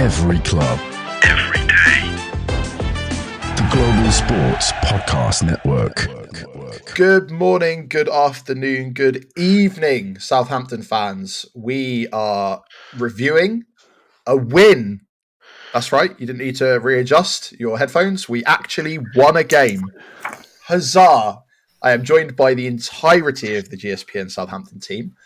Every club. Every day. The Global Sports Podcast Network. Good morning, good afternoon, good evening, Southampton fans. We are reviewing a win. That's right, you didn't need to readjust your headphones. We actually won a game. Huzzah! I am joined by the entirety of the GSPN Southampton team.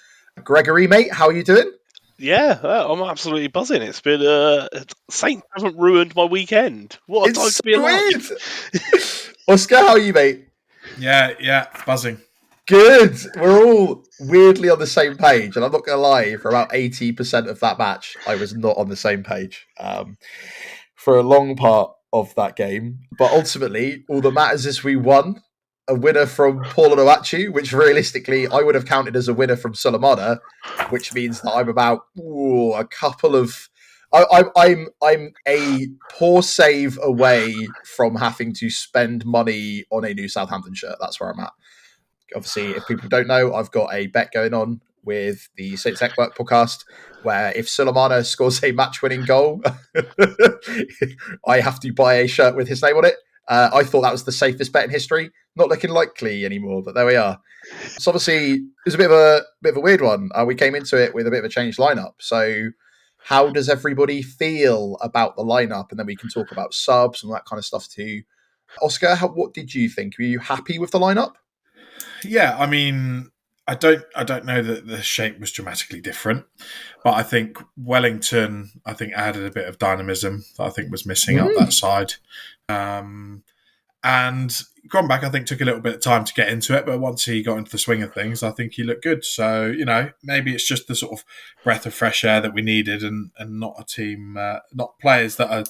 Gregory, mate, how are you doing? Yeah, I'm absolutely buzzing. It's been Saint haven't ruined my weekend. What a time to be alive! Oscar, how are you, mate? Yeah, buzzing. Good. We're all weirdly on the same page, and I'm not going to lie. For about 80% of that match, I was not on the same page for a long part of that game. But ultimately, all that matters is we won. A winner from Paul Onuachu, which realistically I would have counted as a winner from Sulemana, which means that I'm about a couple of. I'm a poor save away from having to spend money on a new Southampton shirt. That's where I'm at. Obviously, if people don't know, I've got a bet going on with the Saints Network podcast where if Sulemana scores a match-winning goal, I have to buy a shirt with his name on it. I thought that was the safest bet in history. Not looking likely anymore, but there we are. So obviously, it was a bit of a weird one. We came into it with a bit of a changed lineup. So how does everybody feel about the lineup? And then we can talk about subs and that kind of stuff too. Oscar, what did you think? Were you happy with the lineup? Yeah, I mean, I don't know that the shape was dramatically different, but I think Wellington, added a bit of dynamism that I think was missing up that side. And Gromback, I think, took a little bit of time to get into it, but once he got into the swing of things, I think he looked good. So, maybe it's just the sort of breath of fresh air that we needed and not a team, not players that are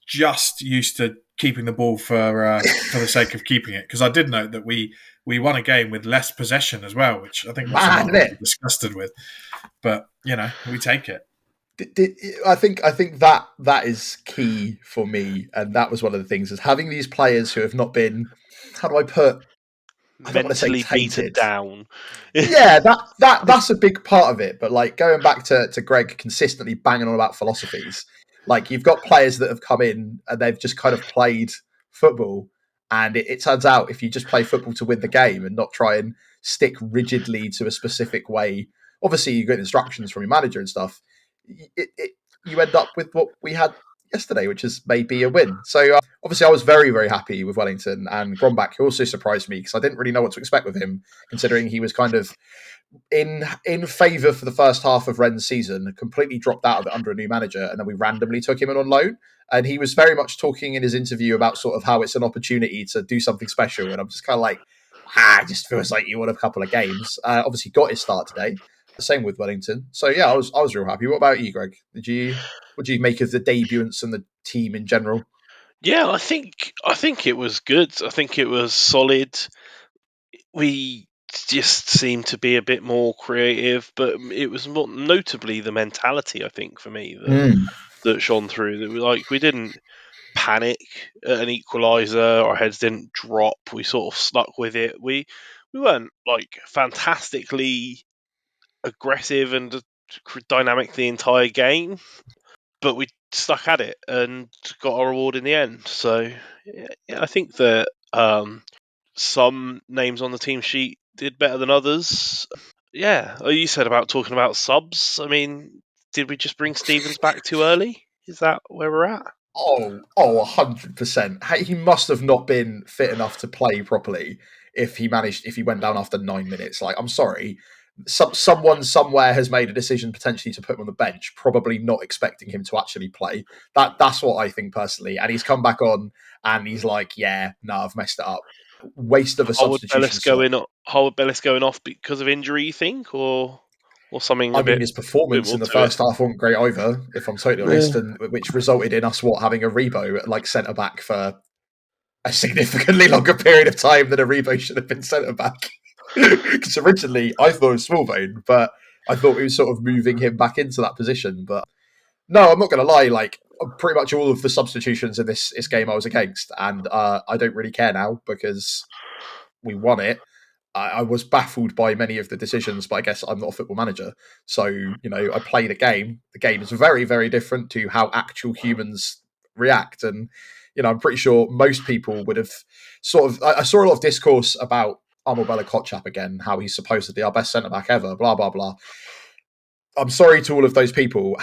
just used to keeping the ball for the sake of keeping it. Because I did note that we won a game with less possession as well, which I think was disgusted with. But, we take it. I think that is key for me, and that was one of the things is having these players who have not been, how do I put, mentally beaten down. Yeah, that's a big part of it. But like going back to Greg consistently banging on about philosophies, like you've got players that have come in and they've just kind of played football, and it turns out if you just play football to win the game and not try and stick rigidly to a specific way, obviously you get instructions from your manager and stuff. You end up with what we had yesterday, which is maybe a win. So obviously I was very, very happy with Wellington, and Gromback, who also surprised me because I didn't really know what to expect with him, considering he was kind of in favour for the first half of Rennes' season, completely dropped out of it under a new manager, and then we randomly took him in on loan. And he was very much talking in his interview about sort of how it's an opportunity to do something special. And I'm just kind of like, it just feels like you won a couple of games. Obviously got his start today. The same with Wellington. So yeah, I was real happy. What about you, Greg? What do you make of the debuts and the team in general? Yeah, I think it was good. I think it was solid. We just seemed to be a bit more creative, but it was more notably the mentality, I think, for me that shone through. That we didn't panic at an equaliser. Our heads didn't drop. We sort of stuck with it. We weren't like fantastically aggressive and dynamic the entire game, but we stuck at it and got our reward in the end. So yeah, I think that some names on the team sheet did better than others. Yeah, you said about talking about subs. I mean, did we just bring Stevens back too early? Is that where we're at? 100%. He must have not been fit enough to play properly if he went down after 9 minutes. Like, I'm sorry. Someone somewhere has made a decision potentially to put him on the bench, probably not expecting him to actually play. That's what I think personally. And he's come back on and he's like, yeah, no, I've messed it up. Waste of a substitution. Howard Bellis going off because of injury, you think, or something? I mean, his performance in the first half wasn't great either, if I'm totally honest, and which resulted in us having a Rebo at like centre back for a significantly longer period of time than a Rebo should have been centre back. Because originally I thought it was Smallbone, but I thought we were sort of moving him back into that position. But no, I'm not going to lie. Like pretty much all of the substitutions in this game I was against, and I don't really care now because we won it. I was baffled by many of the decisions, but I guess I'm not a football manager. So, I play the game. The game is very, very different to how actual humans react. And, I'm pretty sure most people would have I saw a lot of discourse about Armel Kotchap again, how he's supposedly our best centre-back ever, blah, blah, blah. I'm sorry to all of those people.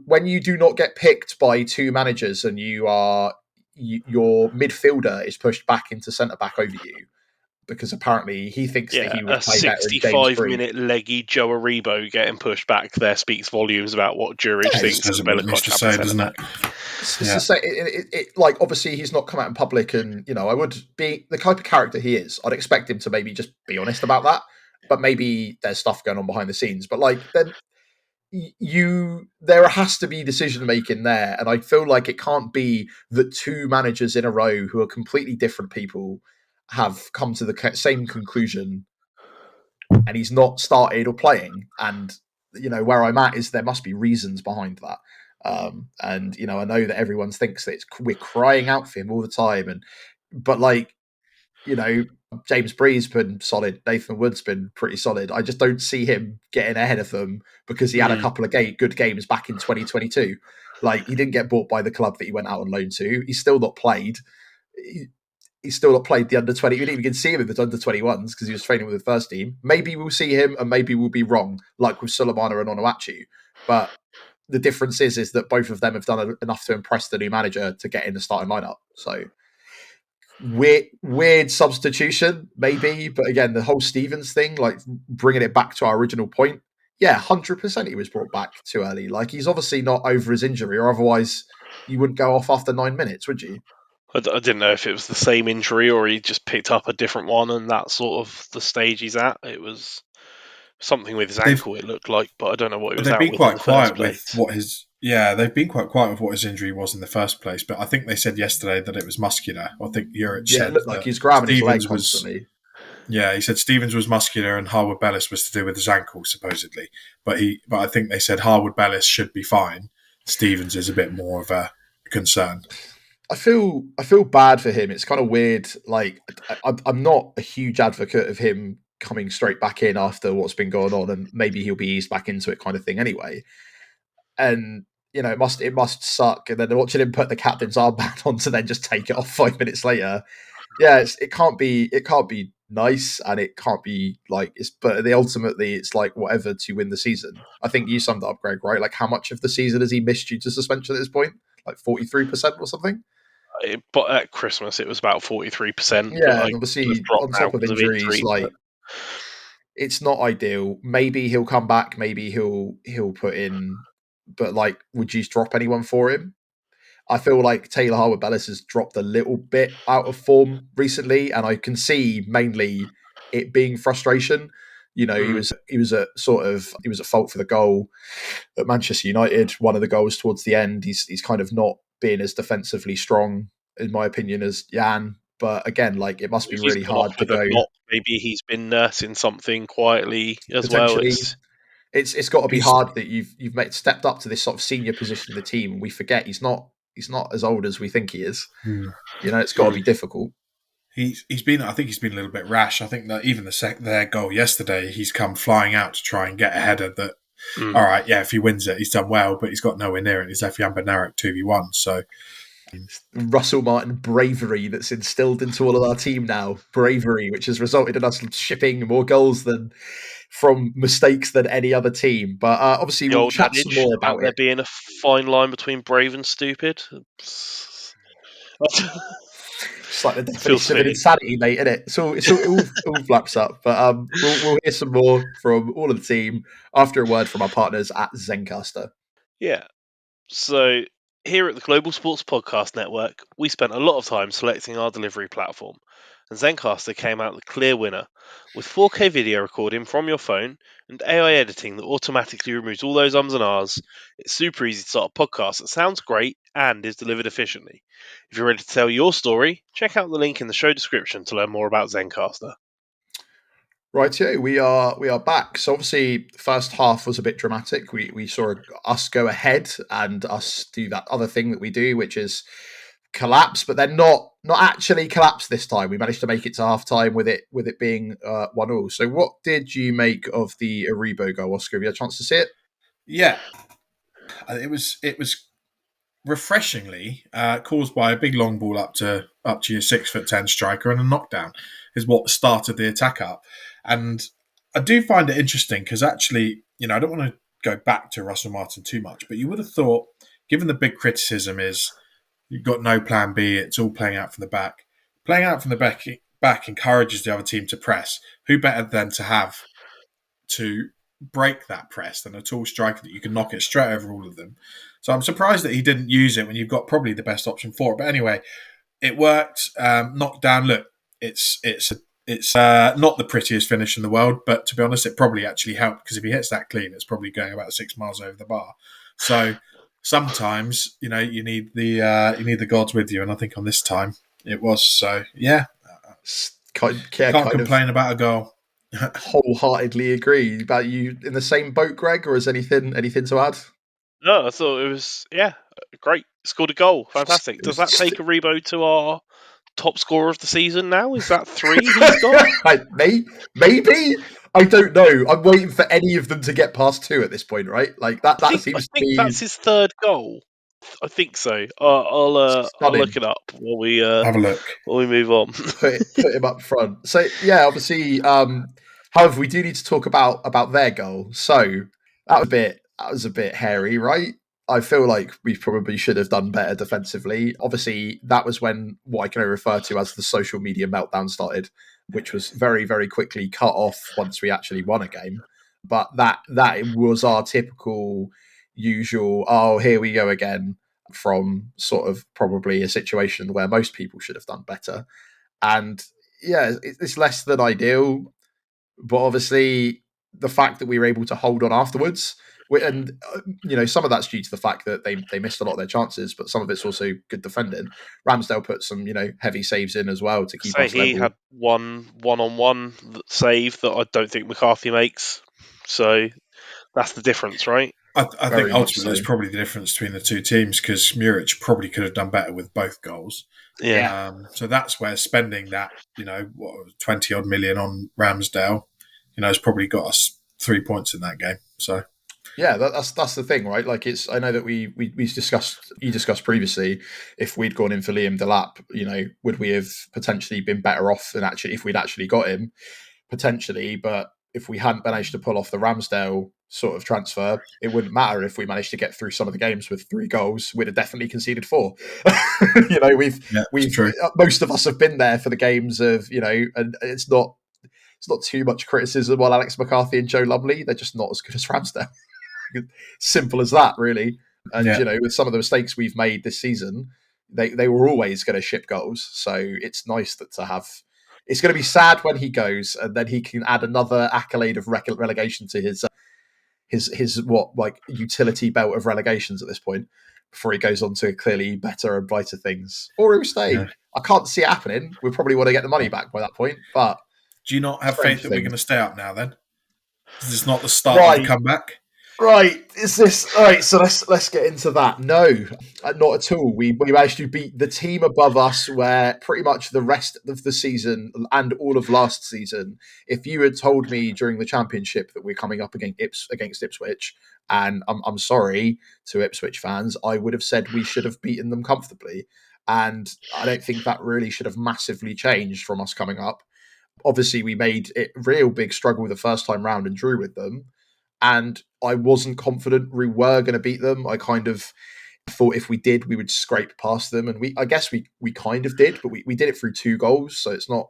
When you do not get picked by two managers and your midfielder is pushed back into centre-back over you, because apparently he thinks that Yeah, he would a play better in James Bree. 65-minute leggy Joe Aribo getting pushed back there speaks volumes about what Jurich thinks of Bella Kotchap, doesn't it? Like, obviously he's not come out in public, and I would be the type of character he is. I'd expect him to maybe just be honest about that, but maybe there's stuff going on behind the scenes. But like, then there has to be decision making there, and I feel like it can't be that two managers in a row who are completely different people have come to the same conclusion, and he's not started or playing. And where I'm at is there must be reasons behind that. And I know that everyone thinks that we're crying out for him all the time, but like, James Bree's been solid. Nathan Wood's been pretty solid. I just don't see him getting ahead of them because he had a couple of good games back in 2022. Like, he didn't get bought by the club that he went out on loan to. He's still not played. He's still not played the under 20. We didn't even see him in the under 21s because he was training with the first team. Maybe we'll see him, and maybe we'll be wrong, like with Sulemana and Onuachu. But the difference is that both of them have done enough to impress the new manager to get in the starting lineup. So weird substitution, maybe. But again, the whole Stevens thing, like bringing it back to our original point, yeah, 100% he was brought back too early. Like, he's obviously not over his injury, or otherwise you wouldn't go off after 9 minutes, would you? I didn't know if it was the same injury or he just picked up a different one, and that's sort of the stage he's at. It was something with his ankle, it looked like, but I don't know what he was They've out been with in quite the first quiet with place. what his they've been quite quiet with what his injury was in the first place. But I think they said yesterday that it was muscular. I think Jurich said it looked like that he's grabbing his leg Stevens constantly. he said Stevens was muscular and Harwood Bellis was to do with his ankle, supposedly. But I think they said Harwood Bellis should be fine. Stevens is a bit more of a concern. I feel bad for him. It's kind of weird. Like, I'm not a huge advocate of him coming straight back in after what's been going on, and maybe he'll be eased back into it, kind of thing. Anyway, and it must suck. And then watching him put the captain's armband on to then just take it off 5 minutes later. Yeah, it can't be nice, and it can't be like but ultimately it's like whatever to win the season. I think you summed it up, Greg, right? Like, how much of the season has he missed due to suspension at this point? Like 43% or something. But at Christmas it was about 43%. Yeah, but and obviously dropped on now top of because of injuries, injury. like, it's not ideal. Maybe he'll come back. Maybe he'll put in. But like, would you drop anyone for him? I feel like Taylor Harwood Bellis has dropped a little bit out of form recently, and I can see mainly it being frustration. He was at fault for the goal at Manchester United. One of the goals towards the end, he's kind of not being as defensively strong, in my opinion, as Jan. But again, like, it must be He's really gone off hard to with a go. knock. Maybe he's been nursing something quietly as well. Potentially, it's got to be hard that you've stepped up to this sort of senior position in the team, and we forget he's not as old as we think he is. It's got to be difficult. I think he's been a little bit rash. I think that even their goal yesterday, he's come flying out to try and get a header that, all right, yeah, if he wins it, he's done well, but he's got nowhere near it. He's left Jan Bednarek 2v1. So Russell Martin bravery that's instilled into all of our team now. Bravery, which has resulted in us shipping more goals from mistakes than any other team. But obviously, the we'll old chat some more about there it. being a fine line between brave and stupid. It's like the definition of insanity, mate, isn't it? So it all flaps up. But we'll hear some more from all of the team after a word from our partners at Zencastr. Yeah. So here at the Global Sports Podcast Network, we spent a lot of time selecting our delivery platform, and Zencastr came out the clear winner with 4K video recording from your phone and AI editing that automatically removes all those ums and ahs. It's super easy to start a podcast that sounds great and is delivered efficiently. If you're ready to tell your story, check out the link in the show description to learn more about Zencastr. Right, yeah, we are back. So obviously, the first half was a bit dramatic. We saw us go ahead and us do that other thing that we do, which is collapse, but they're not actually collapsed this time. We managed to make it to half time with it being 1-1. So what did you make of the Aribo goal, Oscar? Have you had a chance to see it? Yeah, it was refreshingly caused by a big long ball up to your 6'10" striker, and a knockdown is what started the attack up. And I do find it interesting because actually, I don't want to go back to Russell Martin too much, but you would have thought, given the big criticism is you've got no plan B, it's all playing out from the back. Playing out from the back encourages the other team to press. Who better than to have to break that press than a tall striker that you can knock it straight over all of them? So I'm surprised that he didn't use it when you've got probably the best option for it. But anyway, it worked. Knocked down. Look, it's not the prettiest finish in the world, but to be honest, it probably actually helped, because if he hits that clean, it's probably going about 6 miles over the bar. So sometimes, you need the gods with you, and I think on this time it was. So yeah, can't complain about a goal. Wholeheartedly agree. About you in the same boat, Greg, or is anything to add? No, I thought it was great. Scored a goal, fantastic. Does that take Aribo to our top scorer of the season now? Is that 3 he's got? Maybe. I don't know. I'm waiting for any of them to get past 2 at this point, right? Like that seems to be. That's his 3rd goal. I think so. I'll look it up while we have a look. While we move on. put him up front. So yeah, obviously. However, we do need to talk about their goal. So that was a bit hairy, right? I feel like we probably should have done better defensively. Obviously, that was when what I can only refer to as the social media meltdown started, which was very, very quickly cut off once we actually won a game. But that was our typical, usual, oh, here we go again, from sort of probably a situation where most people should have done better. And yeah, it's less than ideal, but obviously the fact that we were able to hold on afterwards, and some of that's due to the fact that they missed a lot of their chances, but some of it's also good defending. Ramsdale put some heavy saves in as well to keep us level. He had one-on-one save that I don't think McCarthy makes, so that's the difference, right? I think ultimately it's probably the difference between the two teams, because Muric probably could have done better with both goals. Yeah. So that's where spending that 20 odd million on Ramsdale, has probably got us 3 points in that game. So yeah, that's the thing, right? Like I know that you discussed previously, if we'd gone in for Liam Delap, would we have potentially been better off than if we'd actually got him? Potentially, but if we hadn't managed to pull off the Ramsdale sort of transfer, it wouldn't matter if we managed to get through some of the games with 3 goals. We'd have definitely conceded 4. We've most of us have been there for the games of, and it's not too much criticism on Alex McCarthy and Joe Lumley. They're just not as good as Ramsdale. Simple as that, really. And with some of the mistakes we've made this season, they were always going to ship goals. So it's nice to have. It's going to be sad when he goes, and then he can add another accolade of relegation to his utility belt of relegations at this point, before he goes on to clearly better and brighter things. Or he'll stay. Yeah. I can't see it happening. We probably want to get the money back by that point. But do you not have faith that we're going to stay up now? Then is this not the start of the comeback? Right, is this all right? So let's get into that. No, not at all. We managed to beat the team above us, where pretty much the rest of the season and all of last season, if you had told me during the championship that we're coming up against Ipswich, and I'm sorry to Ipswich fans, I would have said we should have beaten them comfortably, and I don't think that really should have massively changed from us coming up. Obviously, we made it real big struggle the first time round and drew with them. And I wasn't confident we were going to beat them. I kind of thought if we did, we would scrape past them, and I guess we kind of did, but we did it through 2 goals, so it's not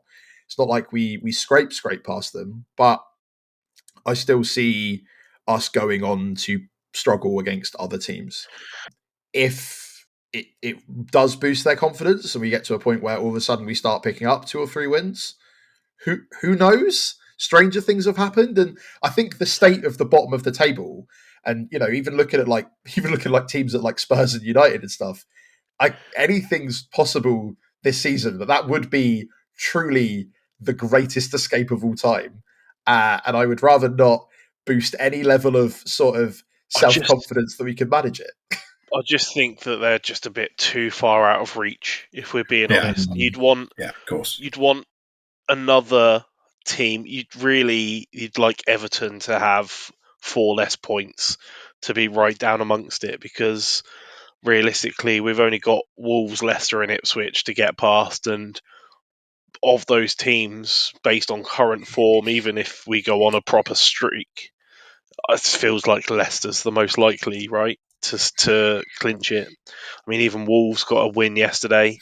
like we scrape past them. But I still see us going on to struggle against other teams. If it does boost their confidence, and we get to a point where all of a sudden we start picking up 2 or 3 wins, who knows? Stranger things have happened, and I think the state of the bottom of the table, and even looking at teams like Spurs and United and stuff, anything's possible this season. But that would be truly the greatest escape of all time, and I would rather not boost any level of sort of self-confidence that we can manage it. I just think that they're just a bit too far out of reach. If we're being honest, you'd want of course. another team. You'd like Everton to have 4 less points to be right down amongst it, because realistically, we've only got Wolves, Leicester, and Ipswich to get past, and of those teams, based on current form, even if we go on a proper streak, it feels like Leicester's the most likely, right, to clinch it. I mean, even Wolves got a win yesterday.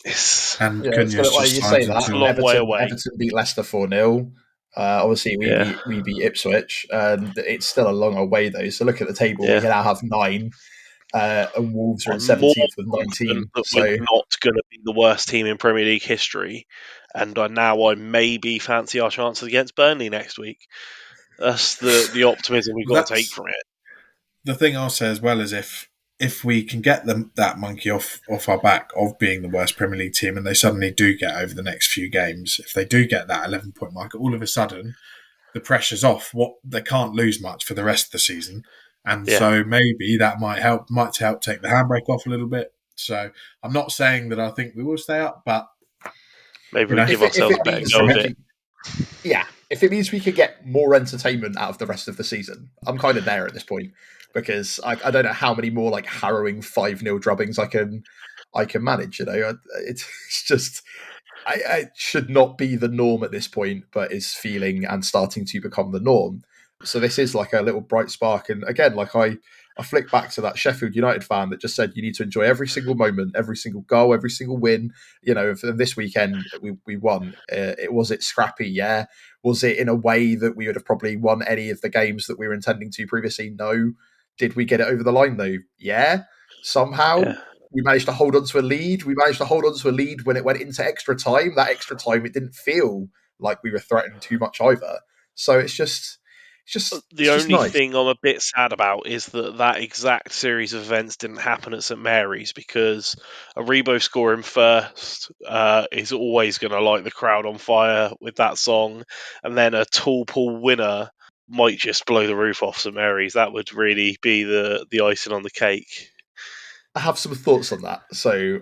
And Yeah, it's Cunha's funny, just you signed say that. into a long way away. Everton beat Leicester 4-0. Obviously, Yeah. we beat Ipswich, and it's still a long way though. So look at the table. Yeah. We now have 9, and Wolves are in I'm more 17th with confident 19. that So we're not going to be the worst team in Premier League history, and I maybe fancy our chances against Burnley next week. That's the optimism we've got to take That's from it. the thing I'll say as well, is if we can get them that monkey off our back of being the worst Premier League team, and they suddenly do get over the next few games, if they do get that 11-point mark, all of a sudden the pressure's off. What they can't lose much for the rest of the season, and Yeah. so maybe that might help take the handbrake off a little bit. So I'm not saying that I think we will stay up, but Maybe you we know, give if ourselves it a better means go we of it. if it means we could get more entertainment out of the rest of the season, I'm kind of there at this point, because I don't know how many more like harrowing 5-0 drubbings I can manage. It's just I should not be the norm at this point, but is feeling and starting to become the norm. So this is like a little bright spark. And again, like I flick back to that Sheffield United fan that just said you need to enjoy every single moment, every single goal, every single win. For this weekend we won. Was it scrappy? Yeah. Was it in a way that we would have probably won any of the games that we were intending to previously? No. Did we get it over the line though? Yeah. Somehow. Yeah. We managed to hold on to a lead. We managed to hold on to a lead when it went into extra time. That extra time, it didn't feel like we were threatening too much either. So it's just The only nice. thing I'm a bit sad about is that exact series of events didn't happen at St Mary's, because a Rebo scoring first is always going to light the crowd on fire with that song, and then a tall Paul winner might just blow the roof off St Mary's. That would really be the icing on the cake. I have some thoughts on that, so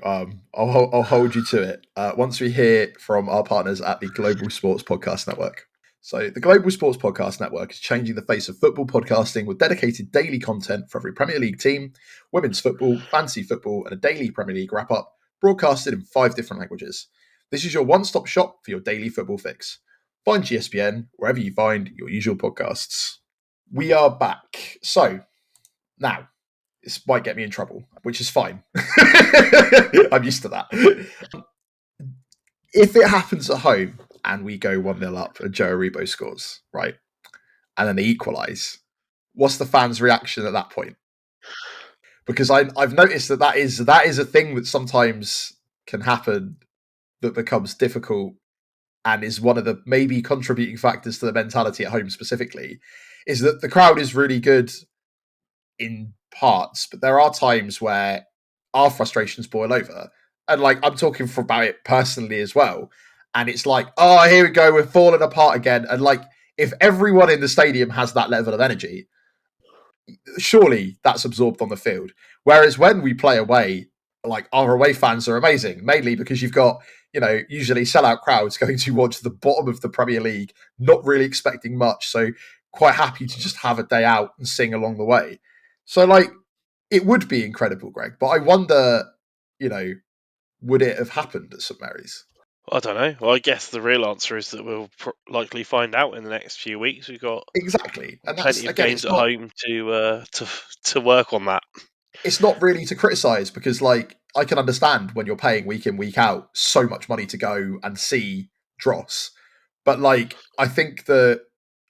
I'll hold you to it once we hear from our partners at the Global Sports Podcast Network. So, the Global Sports Podcast Network is changing the face of football podcasting with dedicated daily content for every Premier League team, women's football, fantasy football, and a daily Premier League wrap up, broadcasted in 5 different languages. This is your one-stop shop for your daily football fix. Find GSPN wherever you find your usual podcasts. We are back. So, now, this might get me in trouble, which is fine. I'm used to that. If it happens at home and we go 1-0 up and Joe Aribo scores, right, and then they equalise, what's the fans' reaction at that point? Because I've noticed that is a thing that sometimes can happen, that becomes difficult, and is one of the maybe contributing factors to the mentality at home specifically, is that the crowd is really good in parts, but there are times where our frustrations boil over. And like, I'm talking about it personally as well. And it's like, oh, here we go, we're falling apart again. And like, if everyone in the stadium has that level of energy, surely that's absorbed on the field. Whereas when we play away, like, our away fans are amazing, mainly because you've got, usually sellout crowds going to watch the bottom of the Premier League, not really expecting much. So quite happy to just have a day out and sing along the way. So like, it would be incredible, Greg. But I wonder, would it have happened at St Mary's? I don't know. Well, I guess the real answer is that we'll likely find out in the next few weeks. We've got Exactly, and that's plenty of again, games at home to work on that. It's not really to criticize, because like, I can understand when you're paying week in, week out so much money to go and see dross. But like, I think that,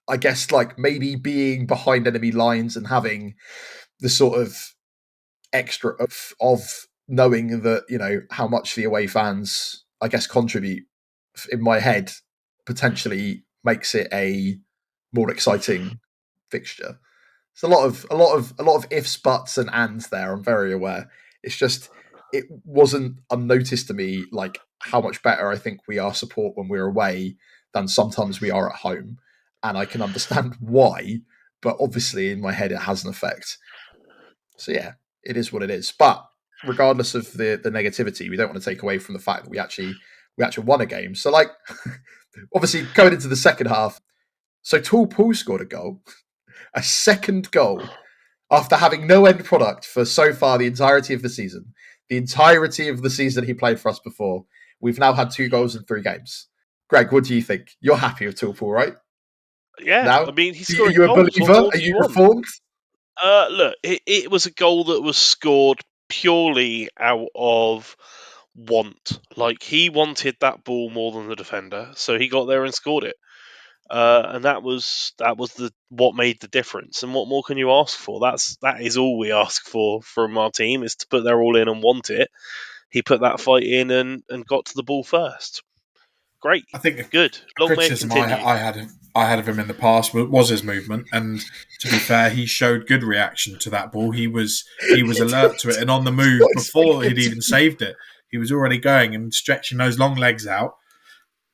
I guess, like, maybe being behind enemy lines and having the sort of extra of knowing that, how much the away fans, I guess, contribute, in my head, potentially makes it a more exciting fixture. It's a lot of ifs, buts, and ands there. I'm very aware. It's just, it wasn't unnoticed to me, like, how much better I think we are support when we're away than sometimes we are at home, and I can understand why. But obviously, in my head, it has an effect. So yeah, it is what it is. But regardless of the negativity, we don't want to take away from the fact that we actually won a game. So like, obviously going into the second half, so Tall Paul scored a goal, a second goal after having no end product for so far the entirety of the season. The entirety of the season he played for us before. We've now had 2 goals in 3 games. Greg, what do you think? You're happy with Tall Paul, right? Yeah, Now, I mean, he's are scoring you a goals. What believer? more Are do you you want? reformed? Look, it was a goal that was scored purely out of want. Like, he wanted that ball more than the defender, so he got there and scored it. And that was the what made the difference. And what more can you ask for? That is all we ask for from our team, is to put their all in and want it. He put that fight in and got to the ball first. Great, I think good. a Long may it criticism continue. I had of him in the past was his movement, and to be fair, he showed good reaction to that ball. He was alert to it and on the move before he'd even saved it. He was already going and stretching those long legs out.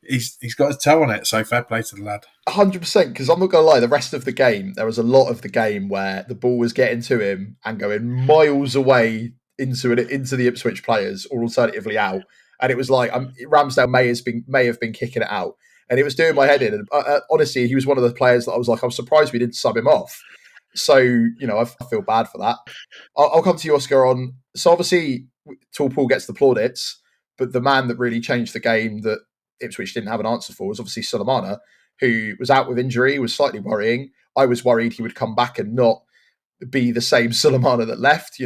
He's got his toe on it, so fair play to the lad. 100%, because I'm not going to lie, the rest of the game, there was a lot of the game where the ball was getting to him and going miles away into the Ipswich players, or alternatively out. And it was like, Ramsdale may have been kicking it out. And it was doing my head in. And honestly, he was one of the players that I was like, I'm surprised we didn't sub him off. So, I feel bad for that. I'll come to you, Oscar, on. So obviously, Tall Paul gets the plaudits, but the man that really changed the game that Ipswich didn't have an answer for was obviously Sulemana, who was out with injury, was slightly worrying. I was worried he would come back and not be the same Sulemana that left,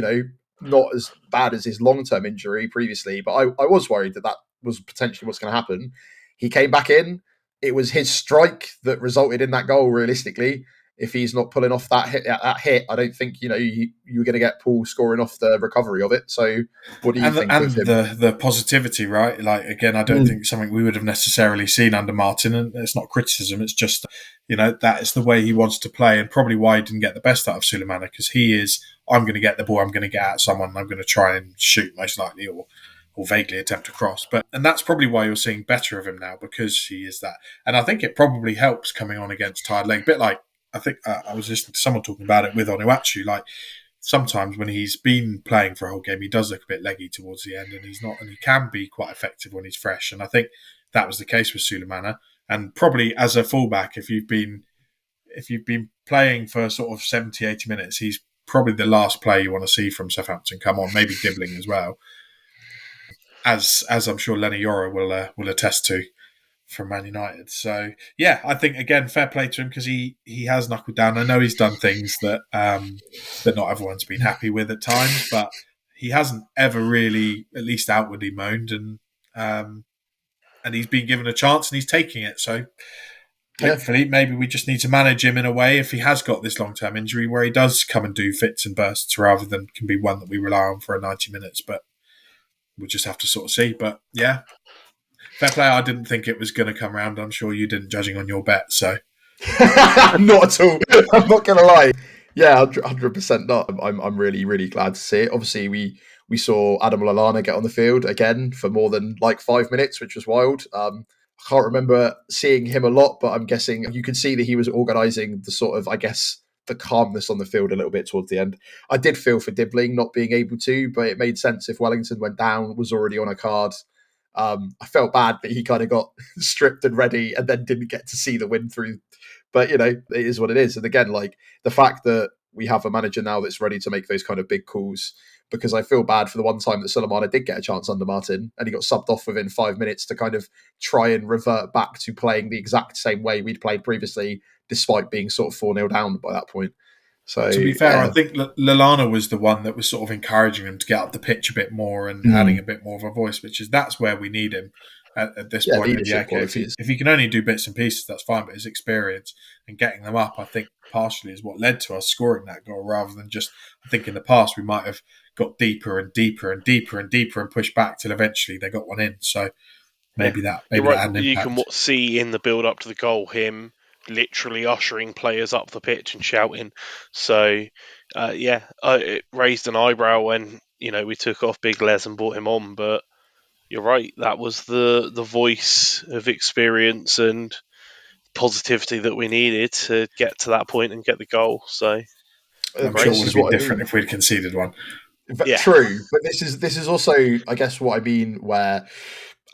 not as bad as his long-term injury previously, but I was worried that was potentially what's going to happen. He came back in. It was his strike that resulted in that goal, realistically. If he's not pulling off that hit, I don't think, you're going to get Paul scoring off the recovery of it. So what do you think with him? The positivity, right? Like, again, I don't think something we would have necessarily seen under Martin, and it's not criticism. It's just, that is the way he wants to play, and probably why he didn't get the best out of Sulemana, because he is, I'm going to get the ball, I'm going to get at someone, I'm going to try and shoot most likely, or vaguely attempt to cross. And that's probably why you're seeing better of him now, because he is that. And I think it probably helps coming on against tired leg. A bit like, I think I was listening to someone talking about it with Onuachu, like, sometimes when he's been playing for a whole game, he does look a bit leggy towards the end, and he's not, and he can be quite effective when he's fresh. And I think that was the case with Sulemana. And probably as a fullback, if you've been playing for sort of 70, 80 minutes, he's probably the last player you want to see from Southampton come on, maybe Dibbling as well, as I'm sure Lenny Yoro will attest to from Man United. So yeah, I think again, fair play to him, because he has knuckled down. I know he's done things that that not everyone's been happy with at times, but he hasn't ever really, at least outwardly, moaned, and he's been given a chance and he's taking it. So hopefully, maybe we just need to manage him in a way, if he has got this long-term injury, where he does come and do fits and bursts, rather than can be one that we rely on for 90 minutes. But we'll just have to sort of see. But yeah, fair play. I didn't think it was going to come round. I'm sure you didn't, judging on your bet. So not at all. I'm not going to lie. Yeah, 100% not. I'm really, really glad to see it. Obviously, we saw Adam Lallana get on the field again for more than like 5 minutes, which was wild. I can't remember seeing him a lot, but I'm guessing you could see that he was organising the sort of, I guess, the calmness on the field a little bit towards the end. I did feel for Dibbling not being able to, but it made sense if Wellington went down, was already on a card. I felt bad that he kind of got stripped and ready and then didn't get to see the win through. But, it is what it is. And again, like the fact that we have a manager now that's ready to make those kind of big calls, because I feel bad for the one time that Sulemana did get a chance under Martin and he got subbed off within 5 minutes to kind of try and revert back to playing the exact same way we'd played previously, despite being sort of 4-0 down by that point. So, to be fair, yeah. I think Lallana was the one that was sort of encouraging him to get up the pitch a bit more and adding a bit more of a voice, that's where we need him at this point. And yeah, okay, if he can only do bits and pieces, that's fine. But his experience and getting them up, I think, partially is what led to us scoring that goal, rather than just, I think in the past we might have got deeper and deeper and deeper and deeper and pushed back till eventually they got one in. So maybe that had an impact. You can see in the build up to the goal him literally ushering players up the pitch and shouting. So it raised an eyebrow when we took off Big Les and brought him on. But you're right, that was the voice of experience and positivity that we needed to get to that point and get the goal. So I'm sure it would have been different if we'd conceded one. True, but this is also, I guess, what I mean. Where,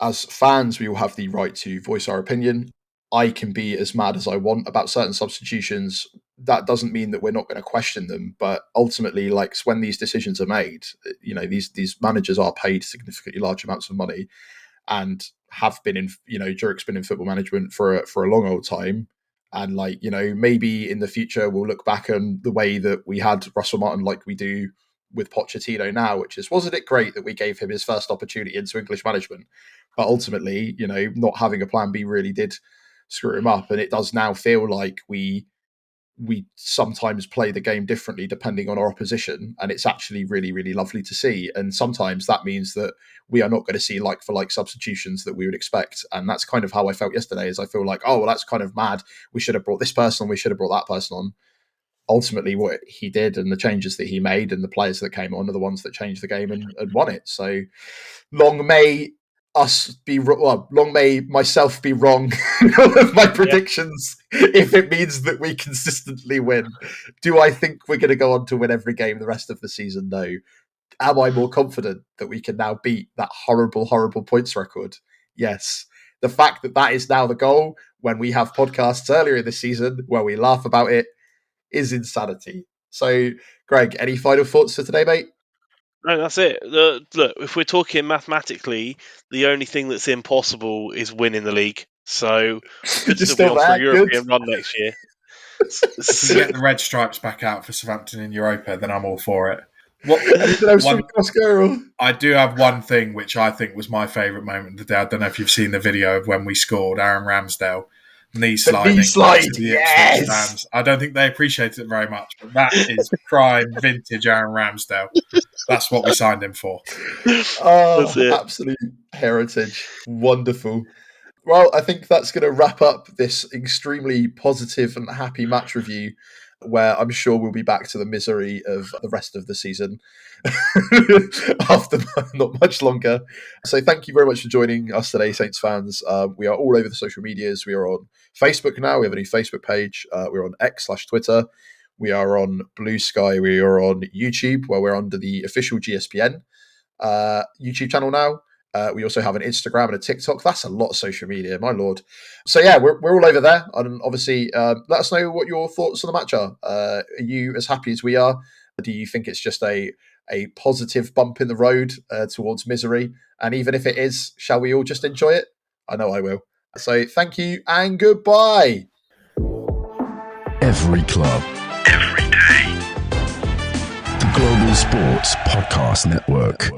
as fans, we will have the right to voice our opinion. I can be as mad as I want about certain substitutions. That doesn't mean that we're not going to question them. But ultimately, like when these decisions are made, these managers are paid significantly large amounts of money, and have been in. Jurik's been in football management for a long old time. And maybe in the future we'll look back on the way that we had Russell Martin, like we do with Pochettino now, which is, wasn't it great that we gave him his first opportunity into English management? But ultimately, not having a plan B really did screw him up. And it does now feel like we sometimes play the game differently depending on our opposition. And it's actually really, really lovely to see. And sometimes that means that we are not going to see like for like substitutions that we would expect. And that's kind of how I felt yesterday, is I feel like, oh, well, that's kind of mad. We should have brought this person on. We should have brought that person on. Ultimately, what he did and the changes that he made and the players that came on are the ones that changed the game and won it. So long may long may myself be wrong with my predictions, if it means that we consistently win. Do I think we're going to go on to win every game the rest of the season? No. Am I more confident that we can now beat that horrible, horrible points record? Yes. The fact that is now the goal when we have podcasts earlier in the season where we laugh about it is insanity. So, Greg, any final thoughts for today, mate? No, that's it. Look, if we're talking mathematically, the only thing that's impossible is winning the league. So we could still be on for a European run next year. If we get the red stripes back out for Southampton in Europa, then I'm all for it. I do have one thing which I think was my favourite moment of the day. I don't know if you've seen the video of when we scored. Aaron Ramsdale knee sliding to the Ipswich fans. I don't think they appreciate it very much, but that is prime vintage Aaron Ramsdale. That's what we signed him for. Oh, absolute heritage. Wonderful. Well, I think that's going to wrap up this extremely positive and happy match review, where I'm sure we'll be back to the misery of the rest of the season after not much longer. So thank you very much for joining us today, Saints fans. We are all over the social medias. We are on Facebook now. We have a new Facebook page. We're on X/Twitter. We are on Blue Sky. We are on YouTube, where we're under the official GSPN YouTube channel now. We also have an Instagram and a TikTok. That's a lot of social media, my lord. So yeah, we're all over there. And obviously, let us know what your thoughts on the match are. Are you as happy as we are? Do you think it's just a positive bump in the road towards misery? And even if it is, shall we all just enjoy it? I know I will. So thank you and goodbye. Every club, every day. The Global Sports Podcast Network.